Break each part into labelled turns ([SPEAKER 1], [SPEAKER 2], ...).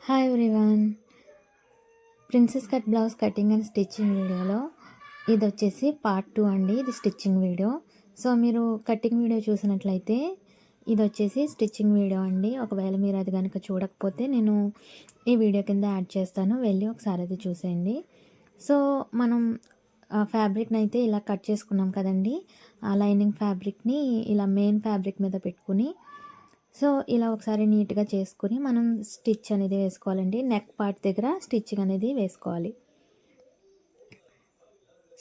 [SPEAKER 1] Hi everyone. Princess cut blouse cutting and stitching వీడియోలో ఇది వచ్చేసి పార్ట్ 2 అండి. ఇది స్టిచ్చింగ్ వీడియో. సో మీరు కటింగ్ వీడియో చూసినట్లయితే ఇది వచ్చేసి స్టిచ్చింగ్ వీడియో అండి. ఒకవేళ మీరు అది కనుక చూడకపోతే నేను ఈ వీడియో కింద యాడ్ చేస్తాను, వెళ్ళి ఒకసారి అది చూసేయండి. సో మనం ఫ్యాబ్రిక్ని అయితే ఇలా కట్ చేసుకున్నాం కదండి. ఆ లైనింగ్ ఫ్యాబ్రిక్ని ఇలా మెయిన్ ఫ్యాబ్రిక్ మీద పెట్టుకుని సో ఇలా ఒకసారి నీట్గా చేసుకుని మనం స్టిచ్ అనేది వేసుకోవాలండి. నెక్ పార్ట్ దగ్గర స్టిచ్చింగ్ అనేది వేసుకోవాలి.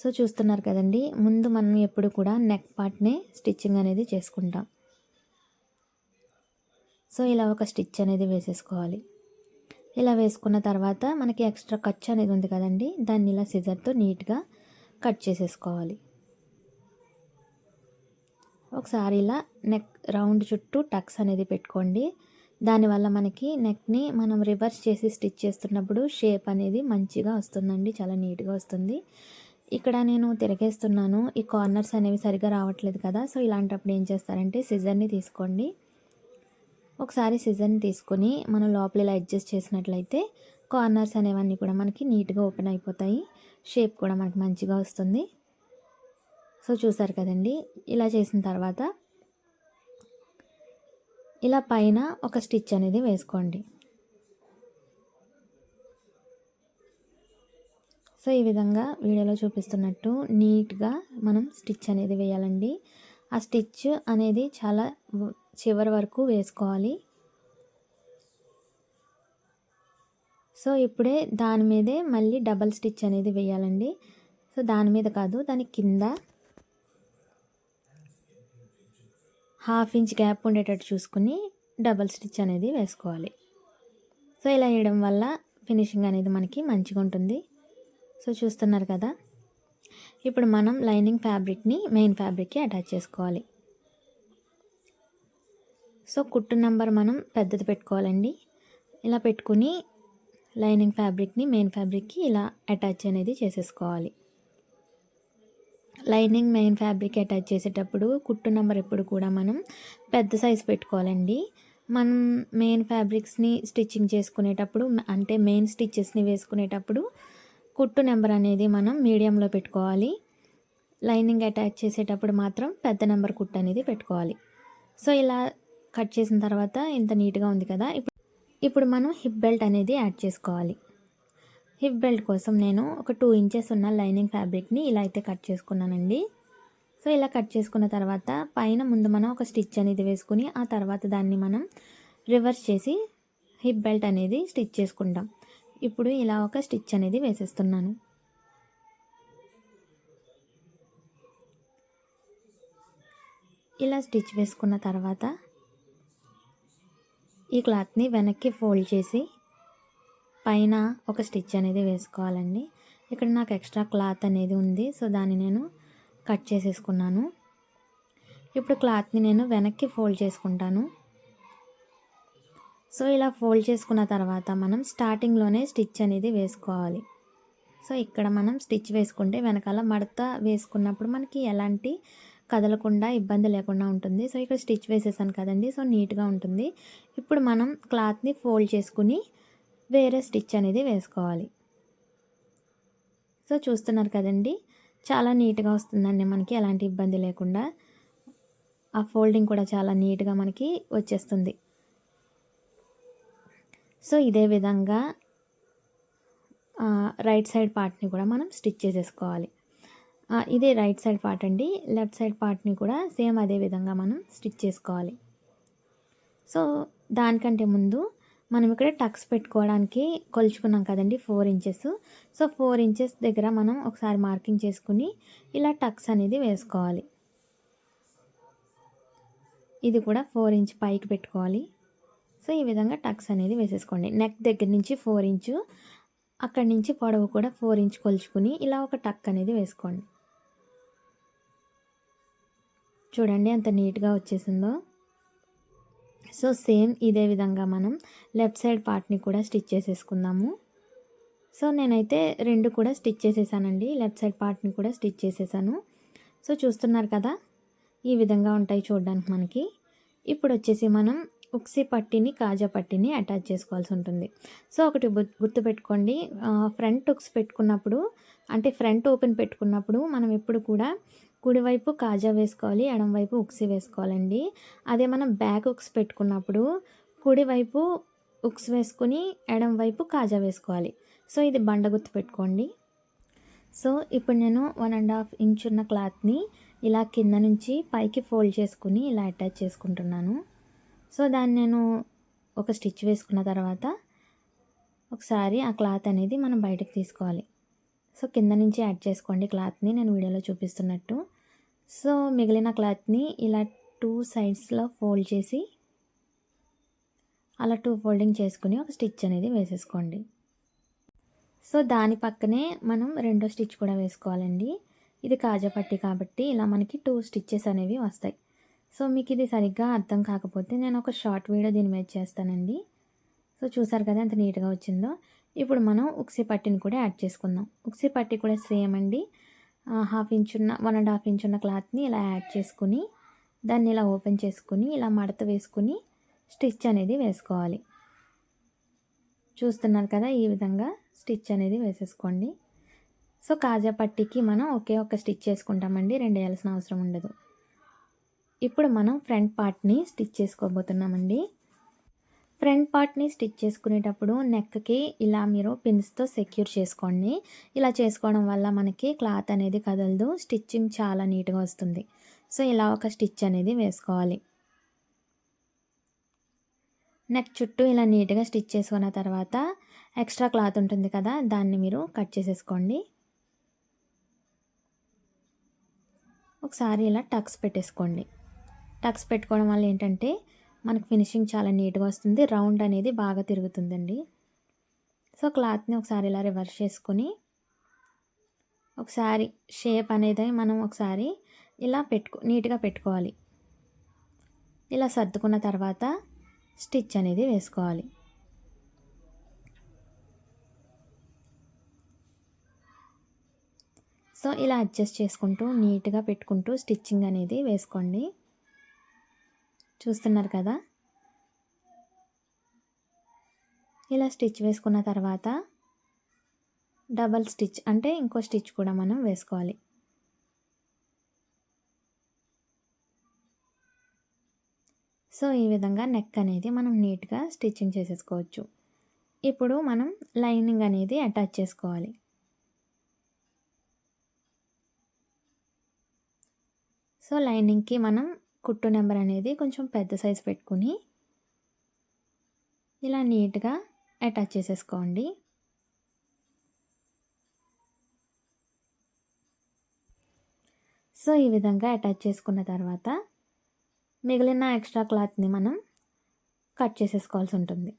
[SPEAKER 1] సో చూస్తున్నారు కదండి, ముందు మనం ఎప్పుడు కూడా నెక్ పార్ట్నే స్టిచ్చింగ్ అనేది చేసుకుంటాం. సో ఇలా ఒక స్టిచ్ అనేది వేసేసుకోవాలి. ఇలా వేసుకున్న తర్వాత మనకి ఎక్స్ట్రా ఖర్చు అనేది ఉంది కదండి, దాన్ని ఇలా సిజర్తో నీట్గా కట్ చేసేసుకోవాలి. ఒకసారి ఇలా నెక్ రౌండ్ చుట్టూ టక్స్ అనేది పెట్టుకోండి. దానివల్ల మనకి నెక్ని మనం రివర్స్ చేసి స్టిచ్ చేస్తున్నప్పుడు షేప్ అనేది మంచిగా వస్తుందండి, చాలా నీట్గా వస్తుంది. ఇక్కడ నేను తిరగేస్తున్నాను, ఈ కార్నర్స్ అనేవి సరిగా రావట్లేదు కదా. సో ఇలాంటప్పుడు ఏం చేస్తారంటే సిజర్ని తీసుకోండి. ఒకసారి సిజర్ని తీసుకొని మనం లోపల ఇలా అడ్జస్ట్ చేసినట్లయితే కార్నర్స్ అనేవన్నీ కూడా మనకి నీట్గా ఓపెన్ అయిపోతాయి, షేప్ కూడా మనకి మంచిగా వస్తుంది. సో చూసారు కదండి, ఇలా చేసిన తర్వాత ఇలా పైన ఒక స్టిచ్ అనేది వేసుకోండి. సో ఈ విధంగా వీడియోలో చూపిస్తున్నట్టు నీట్గా మనం స్టిచ్ అనేది వేయాలండి. ఆ స్టిచ్ అనేది చాలా చివరి వరకు వేసుకోవాలి. సో ఇప్పుడే దాని మీదే మళ్ళీ డబల్ స్టిచ్ అనేది వేయాలండి. సో దాని మీద కాదు, దాని కింద 1/2 ఇంచ్ గ్యాప్ ఉండేటట్టు చూసుకుని డబల్ స్టిచ్ అనేది వేసుకోవాలి. సో ఇలా వేయడం వల్ల ఫినిషింగ్ అనేది మనకి మంచిగా ఉంటుంది. సో చూస్తున్నారు కదా, ఇప్పుడు మనం లైనింగ్ ఫ్యాబ్రిక్ని మెయిన్ ఫ్యాబ్రిక్కి అటాచ్ చేసుకోవాలి. సో కుట్టు నెంబర్ మనం పెద్దది పెట్టుకోవాలండి. ఇలా పెట్టుకుని లైనింగ్ ఫ్యాబ్రిక్ని మెయిన్ ఫ్యాబ్రిక్కి ఇలా అటాచ్ అనేది చేసేసుకోవాలి. లైనింగ్ మెయిన్ ఫ్యాబ్రిక్ అటాచ్ చేసేటప్పుడు కుట్టు నెంబర్ ఎప్పుడు కూడా మనం పెద్ద సైజు పెట్టుకోవాలండి. మనం మెయిన్ ఫ్యాబ్రిక్స్ని స్టిచ్చింగ్ చేసుకునేటప్పుడు, అంటే మెయిన్ స్టిచ్చెస్ని వేసుకునేటప్పుడు కుట్టు నెంబర్ అనేది మనం మీడియంలో పెట్టుకోవాలి. లైనింగ్ అటాచ్ చేసేటప్పుడు మాత్రం పెద్ద నెంబర్ కుట్టు అనేది పెట్టుకోవాలి. సో ఇలా కట్ చేసిన తర్వాత ఇంత నీట్గా ఉంది కదా. ఇప్పుడు మనం హిప్ బెల్ట్ అనేది యాడ్ చేసుకోవాలి. హిప్ బెల్ట్ కోసం నేను ఒక 2 ఇంచెస్ ఉన్న లైనింగ్ ఫ్యాబ్రిక్ని ఇలా అయితే కట్ చేసుకున్నానండి. సో ఇలా కట్ చేసుకున్న తర్వాత పైన ముందు మనం ఒక స్టిచ్ అనేది వేసుకుని ఆ తర్వాత దాన్ని మనం రివర్స్ చేసి హిప్ బెల్ట్ అనేది స్టిచ్ చేసుకుంటాం. ఇప్పుడు ఇలా ఒక స్టిచ్ అనేది వేసేస్తున్నాను. ఇలా స్టిచ్ వేసుకున్న తర్వాత ఈ క్లాత్ని వెనక్కి ఫోల్డ్ చేసి పైన ఒక స్టిచ్ అనేది వేసుకోవాలండి. ఇక్కడ నాకు ఎక్స్ట్రా క్లాత్ అనేది ఉంది, సో దాన్ని నేను కట్ చేసేసుకున్నాను. ఇప్పుడు క్లాత్ని నేను వెనక్కి ఫోల్డ్ చేసుకుంటాను. సో ఇలా ఫోల్డ్ చేసుకున్న తర్వాత మనం స్టార్టింగ్లోనే స్టిచ్ అనేది వేసుకోవాలి. సో ఇక్కడ మనం స్టిచ్ వేసుకుంటే వెనకాల మడత వేసుకున్నప్పుడు మనకి ఎలాంటి కదలకుండా ఇబ్బంది లేకుండా ఉంటుంది. సో ఇక్కడ స్టిచ్ వేసేసాను కదండి, సో నీట్గా ఉంటుంది. ఇప్పుడు మనం క్లాత్ని ఫోల్డ్ చేసుకుని వేరే స్టిచ్ అనేది వేసుకోవాలి. సో చూస్తున్నారు కదండి, చాలా నీట్గా వస్తుందండి మనకి, ఎలాంటి ఇబ్బంది లేకుండా. ఆ ఫోల్డింగ్ కూడా చాలా నీట్గా మనకి వచ్చేస్తుంది. సో ఇదే విధంగా రైట్ సైడ్ పార్ట్ని కూడా మనం స్టిచ్ చేసేసుకోవాలి. ఇదే రైట్ సైడ్ పార్ట్ అండి. లెఫ్ట్ సైడ్ పార్ట్ని కూడా సేమ్ అదే విధంగా మనం స్టిచ్ చేసుకోవాలి. సో దానికంటే ముందు మనం ఇక్కడ టక్స్ పెట్టుకోవడానికి కొలుచుకున్నాం కదండి 4 ఇంచెస్. సో 4 ఇంచెస్ దగ్గర మనం ఒకసారి మార్కింగ్ చేసుకుని ఇలా టక్స్ అనేది వేసుకోవాలి. ఇది కూడా 4 ఇంచ్ పైకి పెట్టుకోవాలి. సో ఈ విధంగా టక్స్ అనేది వేసేసుకోండి. నెక్ దగ్గర నుంచి 4 ఇంచు, అక్కడి నుంచి పొడవు కూడా 4 ఇంచ్ కొలుచుకుని ఇలా ఒక టక్ అనేది వేసుకోండి. చూడండి ఎంత నీట్గా వచ్చేసిందో. సో సేమ్ ఇదే విధంగా మనం లెఫ్ట్ సైడ్ పార్ట్ని కూడా స్టిచ్ చేసేసుకుందాము. సో నేనైతే 2 కూడా స్టిచ్ చేసేసానండి. లెఫ్ట్ సైడ్ పార్ట్ని కూడా స్టిచ్ చేసేసాను. సో చూస్తున్నారు కదా, ఈ విధంగా ఉంటాయి చూడడానికి మనకి. ఇప్పుడు వచ్చేసి మనం ఉక్సి పట్టీని, కాజా పట్టీని అటాచ్ చేసుకోవాల్సి ఉంటుంది. సో, ఒకటి గుర్తుపెట్టుకోండి. ఫ్రంట్ ఉక్స్ పెట్టుకున్నప్పుడు అంటే ఫ్రంట్ ఓపెన్ పెట్టుకున్నప్పుడు మనం ఎప్పుడు కూడా కుడివైపు కాజా వేసుకోవాలి, ఎడమవైపు ఉక్సి వేసుకోవాలండి. అదే మనం బ్యాక్ ఉక్స్ పెట్టుకున్నప్పుడు కుడివైపు ఉక్స్ వేసుకుని ఎడమవైపు కాజా వేసుకోవాలి. సో, ఇది బండ గుర్తు పెట్టుకోండి. సో, ఇప్పుడు నేను 1.5 ఇంచ్ ఉన్న క్లాత్ని ఇలా కింద నుంచి పైకి ఫోల్డ్ చేసుకుని ఇలా అటాచ్ చేసుకుంటున్నాను. సో, దాన్ని నేను ఒక స్టిచ్ వేసుకున్న తర్వాత ఒకసారి ఆ క్లాత్ అనేది మనం బయటకు తీసుకోవాలి. సో, కింద నుంచి యాడ్ చేసుకోండి క్లాత్ని నేను వీడియోలో చూపిస్తున్నట్టు. సో, మిగిలిన క్లాత్ని ఇలా 2 సైడ్స్లో ఫోల్డ్ చేసి అలా 2 ఫోల్డింగ్ చేసుకుని ఒక స్టిచ్ అనేది వేసేసుకోండి. సో, దాని పక్కనే మనం రెండో స్టిచ్ కూడా వేసుకోవాలండి. ఇది కాజా పట్టీ కాబట్టి ఇలా మనకి 2 స్టిచ్చెస్ అనేవి వస్తాయి. సో, మీకు ఇది సరిగ్గా అర్థం కాకపోతే నేను ఒక షార్ట్ వీడియో దీని మీద చేస్తానండి. సో, చూసారు కదా ఎంత నీట్గా వచ్చిందో. ఇప్పుడు మనం ఉక్సి పట్టీని కూడా యాడ్ చేసుకుందాం. ఉక్సి పట్టీ కూడా సేమ్ అండి. 1.5 ఇంచ్ ఉన్న క్లాత్ని ఇలా యాడ్ చేసుకుని దాన్ని ఇలా ఓపెన్ చేసుకుని ఇలా మడత వేసుకుని స్టిచ్ అనేది వేసుకోవాలి. చూస్తున్నారు కదా, ఈ విధంగా స్టిచ్ అనేది వేసేసుకోండి. సో, కాజా పట్టీకి మనం ఒకే ఒక స్టిచ్ చేసుకుంటామండి, 2 వేయాల్సిన అవసరం ఉండదు. ఇప్పుడు మనం ఫ్రంట్ పార్ట్ని స్టిచ్ చేసుకోబోతున్నామండి. ఫ్రంట్ పార్ట్ని స్టిచ్ చేసుకునేటప్పుడు నెక్కి ఇలా మీరు పిన్స్తో సెక్యూర్ చేసుకోండి. ఇలా చేసుకోవడం వల్ల మనకి క్లాత్ అనేది కదలదు, స్టిచ్చింగ్ చాలా నీట్గా వస్తుంది. సో, ఇలా ఒక స్టిచ్ అనేది వేసుకోవాలి. నెక్ చుట్టూ ఇలా నీట్గా స్టిచ్ చేసుకున్న తర్వాత ఎక్స్ట్రా క్లాత్ ఉంటుంది కదా, దాన్ని మీరు కట్ చేసేసుకోండి. ఒకసారి ఇలా టక్స్ పెట్టేసుకోండి. టక్స్ పెట్టుకోవడం వల్ల ఏంటంటే మనకు ఫినిషింగ్ చాలా నీట్గా వస్తుంది, రౌండ్ అనేది బాగా తిరుగుతుందండి. సో, క్లాత్ని ఒకసారి ఇలా రివర్స్ చేసుకుని ఒకసారి షేప్ అనేది మనం ఒకసారి ఇలా నీట్గా పెట్టుకోవాలి. ఇలా సర్దుకున్న తర్వాత స్టిచ్ అనేది వేసుకోవాలి. సో, ఇలా అడ్జస్ట్ చేసుకుంటూ నీట్గా పెట్టుకుంటూ స్టిచ్చింగ్ అనేది వేసుకోండి. చూస్తున్నారు కదా, ఇలా స్టిచ్ వేసుకున్న తర్వాత డబల్ స్టిచ్ అంటే ఇంకో స్టిచ్ కూడా మనం వేసుకోవాలి. సో, ఈ విధంగా నెక్ అనేది మనం నీట్గా స్టిచ్చింగ్ చేసేసుకోవచ్చు. ఇప్పుడు మనం లైనింగ్ అనేది అటాచ్ చేసుకోవాలి. సో, లైనింగ్కి మనం కుట్టు నెంబర్ అనేది కొంచెం పెద్ద సైజు పెట్టుకుని ఇలా నీట్గా అటాచ్ చేసేసుకోండి. సో, ఈ విధంగా అటాచ్ చేసుకున్న తర్వాత మిగిలిన ఎక్స్ట్రా క్లాత్ని మనం కట్ చేసేసుకోవాల్సి ఉంటుంది.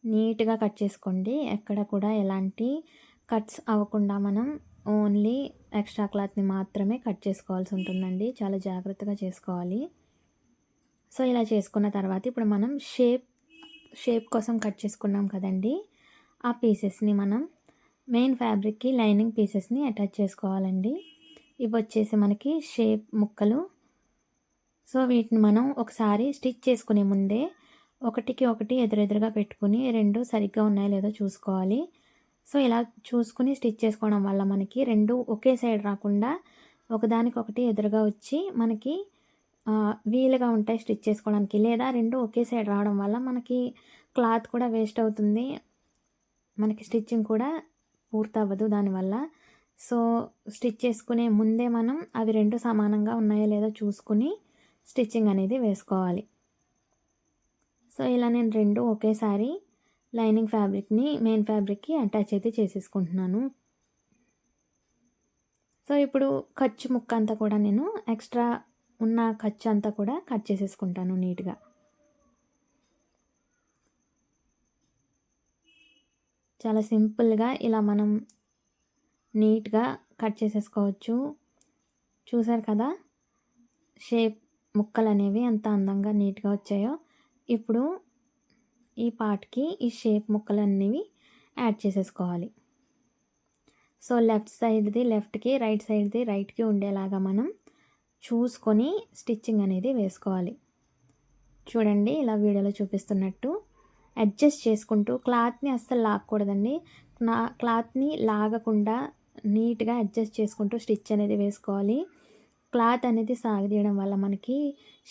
[SPEAKER 1] నీట్గా కట్ చేసుకోండి, ఎక్కడ కూడా ఎలాంటి కట్స్ అవ్వకుండా మనం ఓన్లీ ఎక్స్ట్రా క్లాత్ని మాత్రమే కట్ చేసుకోవాల్సి ఉంటుందండి. చాలా జాగ్రత్తగా చేసుకోవాలి. సో, ఇలా చేసుకున్న తర్వాత ఇప్పుడు మనం షేప్ కోసం కట్ చేసుకున్నాం కదండి, ఆ పీసెస్ని మనం మెయిన్ ఫ్యాబ్రిక్కి లైనింగ్ పీసెస్ని అటాచ్ చేసుకోవాలండి. ఇవి వచ్చేసి మనకి షేప్ ముక్కలు. సో, వీటిని మనం ఒకసారి స్టిచ్ చేసుకునే ముందే ఒకటికి ఒకటి ఎదురెదురుగా పెట్టుకుని రెండు సరిగ్గా ఉన్నాయో లేదో చూసుకోవాలి. సో, ఇలా చూసుకుని స్టిచ్ చేసుకోవడం వల్ల మనకి రెండు ఒకే సైడ్ రాకుండా ఒకదానికొకటి ఎదురుగా వచ్చి మనకి వీలుగా ఉంటాయి స్టిచ్ చేసుకోవడానికి. లేదా రెండు ఒకే సైడ్ రావడం వల్ల మనకి క్లాత్ కూడా వేస్ట్ అవుతుంది, మనకి స్టిచ్చింగ్ కూడా పూర్తవ్వదు దానివల్ల. సో, స్టిచ్ చేసుకునే ముందే మనం అవి రెండు సమానంగా ఉన్నాయో లేదో చూసుకుని స్టిచ్చింగ్ అనేది వేసుకోవాలి. సో, ఇలా నేను రెండు ఒకేసారి లైనింగ్ ఫ్యాబ్రిక్ని మెయిన్ ఫ్యాబ్రిక్కి అటాచ్ అయితే చేసేసుకుంటున్నాను. సో, ఇప్పుడు ఖర్చు ముక్క అంతా కూడా నేను ఎక్స్ట్రా ఉన్న ఖర్చు అంతా కూడా కట్ చేసేసుకుంటాను నీట్గా. చాలా సింపుల్గా ఇలా మనం నీట్గా కట్ చేసేసుకోవచ్చు. చూసారు కదా, షేప్ ముక్కలు అనేవి ఎంత అందంగా నీట్గా వచ్చాయో. ఇప్పుడు ఈ పార్ట్కి ఈ షేప్ ముక్కలన్నీ యాడ్ చేసేసుకోవాలి. సో, లెఫ్ట్ సైడ్ది లెఫ్ట్కి, రైట్ సైడ్ది రైట్కి ఉండేలాగా మనం చూసుకొని స్టిచ్చింగ్ అనేది వేసుకోవాలి. చూడండి ఇలా వీడియోలో చూపిస్తున్నట్టు అడ్జస్ట్ చేసుకుంటూ క్లాత్ని అస్సలు లాక్కూడదండి. క్లాత్ని లాగకుండా నీట్గా అడ్జస్ట్ చేసుకుంటూ స్టిచ్ అనేది వేసుకోవాలి. క్లాత్ అనేది సాగదీయడం వల్ల మనకి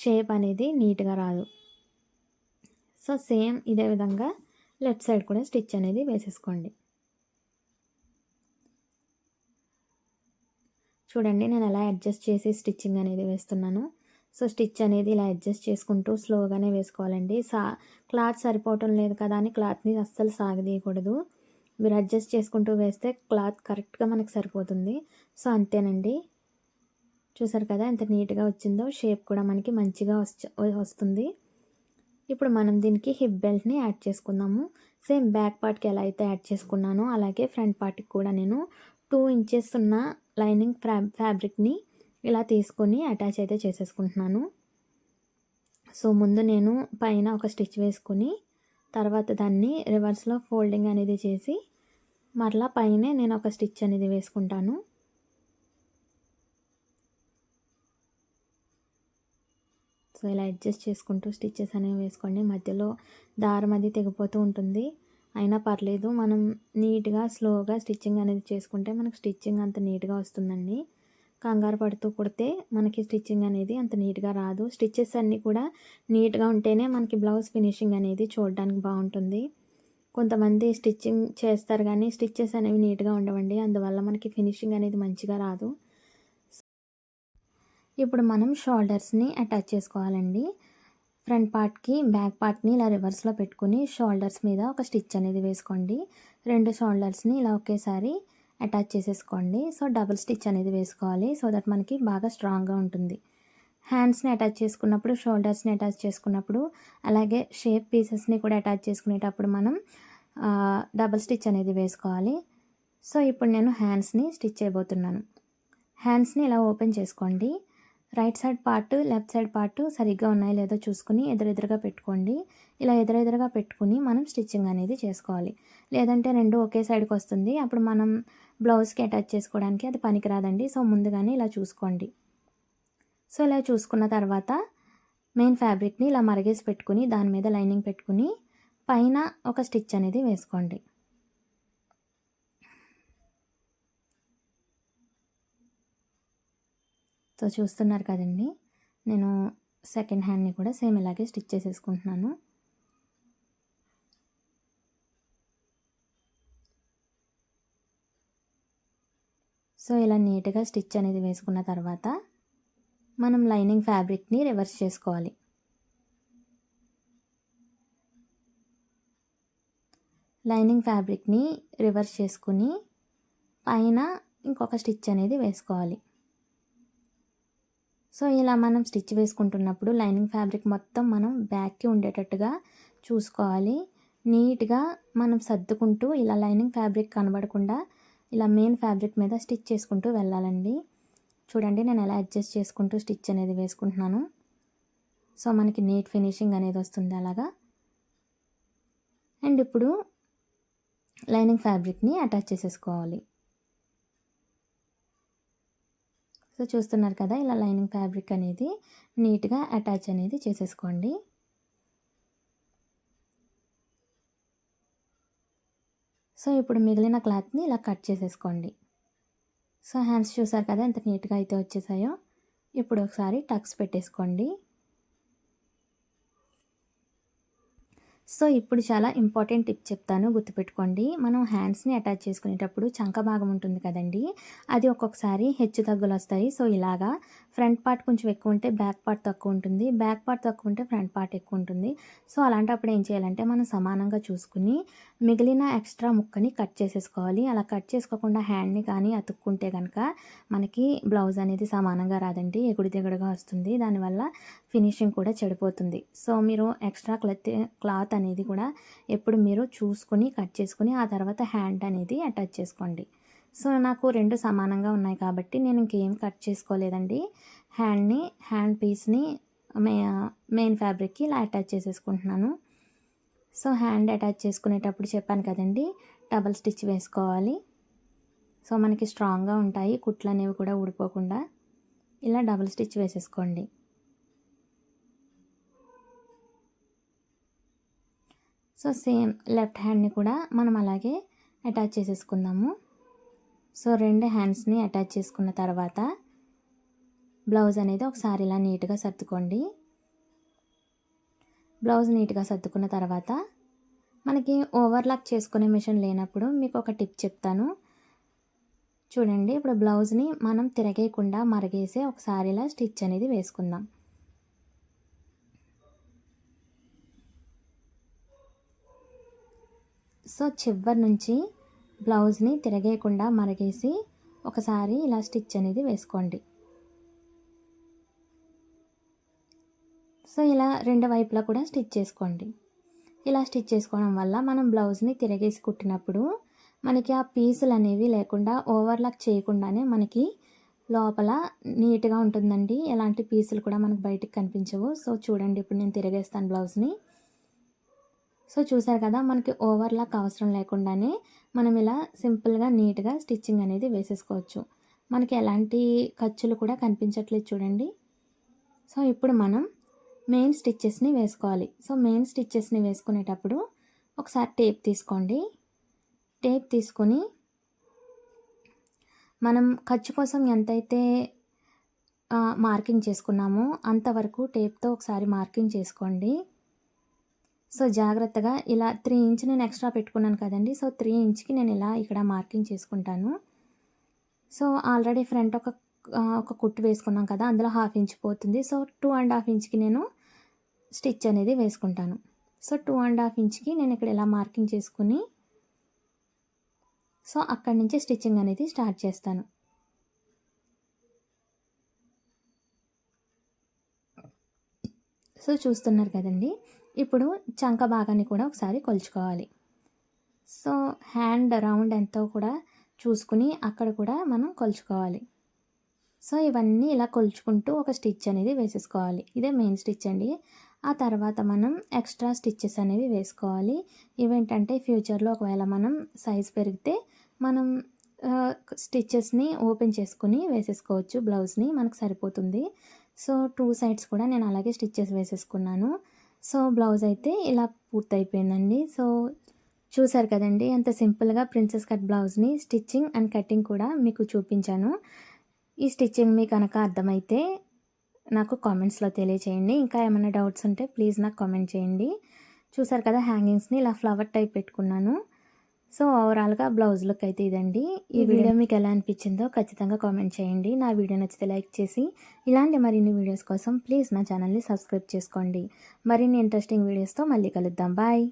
[SPEAKER 1] షేప్ అనేది నీట్గా రాదు. సో సేమ్ ఇదే విధంగా లెఫ్ట్ సైడ్ కూడా స్టిచ్ అనేది వేసేసుకోండి. చూడండి నేను ఎలా అడ్జస్ట్ చేసి స్టిచ్చింగ్ అనేది వేస్తున్నాను. సో స్టిచ్ అనేది ఇలా అడ్జస్ట్ చేసుకుంటూ స్లోగానే వేసుకోవాలండి. క్లాత్ సరిపోవటం లేదు కదా అని క్లాత్ని అస్సలు సాగదీయకూడదు. మీరు అడ్జస్ట్ చేసుకుంటూ వేస్తే క్లాత్ కరెక్ట్గా మనకు సరిపోతుంది. సో అంతేనండి. చూసారు కదా ఎంత నీట్గా వచ్చిందో. షేప్ కూడా మనకి మంచిగా వస్తుంది. ఇప్పుడు మనం దీనికి హిప్ బెల్ట్ని యాడ్ చేసుకుందాము. సేమ్ బ్యాక్ పార్ట్కి ఎలా అయితే యాడ్ చేసుకున్నానో అలాగే ఫ్రంట్ పార్ట్కి కూడా నేను 2 ఇంచెస్ ఉన్న లైనింగ్ ఫ్యాబ్రిక్ని ఇలా తీసుకొని అటాచ్ అయితే చేసేసుకుంటున్నాను. సో ముందు నేను పైన ఒక స్టిచ్ వేసుకొని తర్వాత దాన్ని రివర్స్లో ఫోల్డింగ్ అనేది చేసి మరలా పైనే నేను ఒక స్టిచ్ అనేది వేసుకుంటాను. సో ఇలా అడ్జస్ట్ చేసుకుంటూ స్టిచ్చెస్ అనేవి వేసుకోండి. మధ్యలో దారం అది తెగిపోతూ ఉంటుంది, అయినా పర్లేదు. మనం నీట్గా స్లోగా స్టిచ్చింగ్ అనేది చేసుకుంటే మనకు స్టిచ్చింగ్ అంత నీట్గా వస్తుందండి. కంగారు పడుతూ కుడితే మనకి స్టిచ్చింగ్ అనేది అంత నీట్గా రాదు. స్టిచ్చెస్ అన్నీ కూడా నీట్గా ఉంటేనే మనకి బ్లౌజ్ ఫినిషింగ్ అనేది చూడడానికి బాగుంటుంది. కొంతమంది స్టిచ్చింగ్ చేస్తారు కానీ స్టిచ్చెస్ అనేవి నీట్గా ఉండవండి, అందువల్ల మనకి ఫినిషింగ్ అనేది మంచిగా రాదు. ఇప్పుడు మనం షోల్డర్స్ని అటాచ్ చేసుకోవాలండి. ఫ్రంట్ పార్ట్కి బ్యాక్ పార్ట్ని ఇలా రివర్స్లో పెట్టుకుని షోల్డర్స్ మీద ఒక స్టిచ్ అనేది వేసుకోండి. 2 షోల్డర్స్ని ఇలా ఒకేసారి అటాచ్ చేసేసుకోండి. సో డబుల్ స్టిచ్ అనేది వేసుకోవాలి, సో దట్ మనకి బాగా స్ట్రాంగ్గా ఉంటుంది. హ్యాండ్స్ని అటాచ్ చేసుకున్నప్పుడు, షోల్డర్స్ని అటాచ్ చేసుకున్నప్పుడు, అలాగే షేప్ పీసెస్ని కూడా అటాచ్ చేసుకునేటప్పుడు మనం డబుల్ స్టిచ్ అనేది వేసుకోవాలి. సో ఇప్పుడు నేను హ్యాండ్స్ని స్టిచ్ చేయబోతున్నాను. హ్యాండ్స్ని ఇలా ఓపెన్ చేసుకోండి. Right side part left side part సరిగ్గా ఉన్నాయో లేదో చూసుకుని ఎదురెదురుగా పెట్టుకోండి. ఇలా ఎదురెదురుగా పెట్టుకుని మనం స్టిచ్చింగ్ అనేది చేసుకోవాలి. లేదంటే 2 ఒకే సైడ్కి వస్తుంది, అప్పుడు మనం బ్లౌజ్కి అటాచ్ చేసుకోవడానికి అది పనికిరాదండి. సో ముందుగానే ఇలా చూసుకోండి. సో ఇలా చూసుకున్న తర్వాత మెయిన్ ఫ్యాబ్రిక్ని ఇలా మరగేసి పెట్టుకుని దాని మీద లైనింగ్ పెట్టుకుని పైన ఒక స్టిచ్ అనేది వేసుకోండి. సో చూస్తున్నారు కదండి, నేను సెకండ్ హ్యాండ్ని కూడా సేమ్ ఇలాగే స్టిచ్ చేసేసుకుంటున్నాను. సో ఇలా నీట్గా స్టిచ్ అనేది వేసుకున్న తర్వాత మనం లైనింగ్ ఫ్యాబ్రిక్ని రివర్స్ చేసుకోవాలి. లైనింగ్ ఫ్యాబ్రిక్ని రివర్స్ చేసుకుని పైన ఇంకొక స్టిచ్ అనేది వేసుకోవాలి. సో ఇలా మనం స్టిచ్ వేసుకుంటున్నప్పుడు లైనింగ్ ఫ్యాబ్రిక్ మొత్తం మనం బ్యాక్కి ఉండేటట్టుగా చూసుకోవాలి. నీట్గా మనం సర్దుకుంటూ ఇలా లైనింగ్ ఫ్యాబ్రిక్ కనబడకుండా ఇలా మెయిన్ ఫ్యాబ్రిక్ మీద స్టిచ్ చేసుకుంటూ వెళ్ళాలండి. చూడండి నేను ఎలా అడ్జస్ట్ చేసుకుంటూ స్టిచ్ అనేది వేసుకుంటున్నాను. సో మనకి నీట్ ఫినిషింగ్ అనేది వస్తుంది అలాగా. అండ్ ఇప్పుడు లైనింగ్ ఫ్యాబ్రిక్ని అటాచ్ చేసేసుకోవాలి. సో చూస్తున్నారు కదా, ఇలా లైనింగ్ ఫ్యాబ్రిక్ అనేది నీట్గా అటాచ్ అనేది చేసేసుకోండి. సో ఇప్పుడు మిగిలిన క్లాత్ని ఇలా కట్ చేసేసుకోండి. సో హ్యాండ్స్ చూసారు కదా ఎంత నీట్గా అయితే వచ్చేసాయో. ఇప్పుడు ఒకసారి టక్స్ పెట్టేసుకోండి. సో ఇప్పుడు చాలా ఇంపార్టెంట్ టిప్ చెప్తాను, గుర్తుపెట్టుకోండి. మనం హ్యాండ్స్ని అటాచ్ చేసుకునేటప్పుడు చంక భాగం ఉంటుంది కదండి, అది ఒక్కొక్కసారి హెచ్చు తగ్గులు వస్తాయి. సో ఇలాగా ఫ్రంట్ పార్ట్ కొంచెం ఎక్కువ ఉంటే బ్యాక్ పార్ట్ తక్కువ ఉంటుంది, బ్యాక్ పార్ట్ తక్కువ ఉంటే ఫ్రంట్ పార్ట్ ఎక్కువ ఉంటుంది. సో అలాంటప్పుడు ఏం చేయాలంటే మనం సమానంగా చూసుకుని మిగిలిన ఎక్స్ట్రా ముక్కని కట్ చేసేసుకోవాలి. అలా కట్ చేసుకోకుండా హ్యాండ్ని కానీ అతుక్కుంటే కనుక మనకి బ్లౌజ్ అనేది సమానంగా రాదండి, ఎగుడు దిగుడుగా వస్తుంది. దానివల్ల ఫినిషింగ్ కూడా చెడిపోతుంది. సో మీరు ఎక్స్ట్రా క్లాత్ అనేది కూడా ఎప్పుడు మీరు చూసుకుని కట్ చేసుకుని ఆ తర్వాత హ్యాండ్ అనేది అటాచ్ చేసుకోండి. సో నాకు 2 సమానంగా ఉన్నాయి కాబట్టి నేను ఇంకేం కట్ చేసుకోలేదండి. హ్యాండ్ పీస్ని మెయిన్ ఫ్యాబ్రిక్కి ఇలా అటాచ్ చేసేసుకుంటున్నాను. సో హ్యాండ్ అటాచ్ చేసుకునేటప్పుడు చెప్పాను కదండి, డబల్ స్టిచ్ వేసుకోవాలి. సో మనకి స్ట్రాంగ్గా ఉంటాయి కుట్లు అనేవి కూడా ఊడిపోకుండా. ఇలా డబుల్ స్టిచ్ వేసేసుకోండి. సో సేమ్ లెఫ్ట్ హ్యాండ్ని కూడా మనం అలాగే అటాచ్ చేసేసుకుందాము. సో 2 హ్యాండ్స్ని అటాచ్ చేసుకున్న తర్వాత బ్లౌజ్ అనేది ఒకసారి ఇలా నీట్గా సర్దుకోండి. బ్లౌజ్ నీట్గా సర్దుకున్న తర్వాత మనకి ఓవర్లాక్ చేసుకునే మిషన్ లేనప్పుడు మీకు ఒక టిప్ చెప్తాను చూడండి. ఇప్పుడు బ్లౌజ్ని మనం తిరగేయకుండా మరగేసి ఒకసారి ఇలా స్టిచ్ అనేది వేసుకుందాం. సో చివరి నుంచి బ్లౌజ్ని తిరగేయకుండా మరగేసి ఒకసారి ఇలా స్టిచ్ అనేది వేసుకోండి. సో ఇలా 2 వైపులా కూడా స్టిచ్ చేసుకోండి. ఇలా స్టిచ్ చేసుకోవడం వల్ల మనం బ్లౌజ్ని తిరగేసి కుట్టినప్పుడు మనకి ఆ పీసులు అనేవి లేకుండా ఓవర్లాక్ చేయకుండానే మనకి లోపల నీట్గా ఉంటుందండి. ఎలాంటి పీసులు కూడా మనకు బయటికి కనిపించవు. సో చూడండి, ఇప్పుడు నేను తిరగేస్తాను బ్లౌజ్ని. సో చూసారు కదా, మనకి ఓవర్లాక్ అవసరం లేకుండానే మనం ఇలా సింపుల్గా నీట్గా స్టిచ్చింగ్ అనేది వేసేసుకోవచ్చు. మనకి ఎలాంటి ఖర్చులు కూడా కనిపించట్లేదు చూడండి. సో ఇప్పుడు మనం మెయిన్ స్టిచ్చెస్ని వేసుకోవాలి. సో మెయిన్ స్టిచ్చెస్ని వేసుకునేటప్పుడు ఒకసారి టేప్ తీసుకోండి. టేప్ తీసుకొని మనం ఖర్చు కోసం ఎంతైతే మార్కింగ్ చేసుకున్నామో అంతవరకు టేప్తో ఒకసారి మార్కింగ్ చేసుకోండి. సో జాగ్రత్తగా ఇలా 3 ఇంచ్ నేను ఎక్స్ట్రా పెట్టుకున్నాను కదండి. సో 3 ఇంచ్కి నేను ఇలా ఇక్కడ మార్కింగ్ చేసుకుంటాను. సో ఆల్రెడీ ఫ్రంట్ ఒక కుట్టు వేసుకున్నాం కదా, అందులో 1/2 ఇంచ్ పోతుంది. సో 2.5 ఇంచ్కి నేను స్టిచ్ అనేది వేసుకుంటాను. సో 2.5 ఇంచ్కి నేను ఇక్కడ ఇలా మార్కింగ్ చేసుకుని సో అక్కడి నుంచి స్టిచ్చింగ్ అనేది స్టార్ట్ చేస్తాను. సో చూస్తున్నారు కదండి, ఇప్పుడు చంక భాగాన్ని కూడా ఒకసారి కొలుచుకోవాలి. సో హ్యాండ్ రౌండ్ ఎంతో కూడా చూసుకుని అక్కడ కూడా మనం కొలుచుకోవాలి. సో ఇవన్నీ ఇలా కొలుచుకుంటూ ఒక స్టిచ్ అనేది వేసేసుకోవాలి. ఇదే మెయిన్ స్టిచ్ అండి. ఆ తర్వాత మనం ఎక్స్ట్రా స్టిచ్చెస్ అనేవి వేసుకోవాలి. ఇవేంటంటే ఫ్యూచర్లో ఒకవేళ మనం సైజ్ పెరిగితే మనం స్టిచ్చెస్ని ఓపెన్ చేసుకుని వేసేసుకోవచ్చు. బ్లౌజ్ని మనకు సరిపోతుంది. సో 2 సైడ్స్ కూడా నేను అలాగే స్టిచ్చెస్ వేసేసుకున్నాను. సో బ్లౌజ్ అయితే ఇలా పూర్తయిపోయిందండి. సో చూసారు కదండి, ఎంత సింపుల్గా ప్రిన్సెస్ కట్ బ్లౌజ్ని స్టిచ్చింగ్ అండ్ కటింగ్ కూడా మీకు చూపించాను. ఈ స్టిచ్చింగ్ మీకు కనుక అర్థమైతే నాకు కామెంట్స్లో తెలియచేయండి. ఇంకా ఏమైనా డౌట్స్ ఉంటే ప్లీజ్ నాకు కామెంట్ చేయండి. చూసారు కదా, హ్యాంగింగ్స్ని ఇలా ఫ్లవర్ టైప్ పెట్టుకున్నాను. సో ఓవరాల్గా బ్లౌజ్ లుక్ అయితే ఇదండి. ఈ వీడియో మీకు ఎలా అనిపించిందో ఖచ్చితంగా కామెంట్ చేయండి. నా వీడియో నచ్చితే లైక్ చేసి ఇలాంటి మరిన్ని వీడియోస్ కోసం ప్లీజ్ నా ఛానల్ని సబ్స్క్రైబ్ చేసుకోండి. మరిన్ని ఇంట్రెస్టింగ్ వీడియోస్తో మళ్ళీ కలుద్దాం. బాయ్.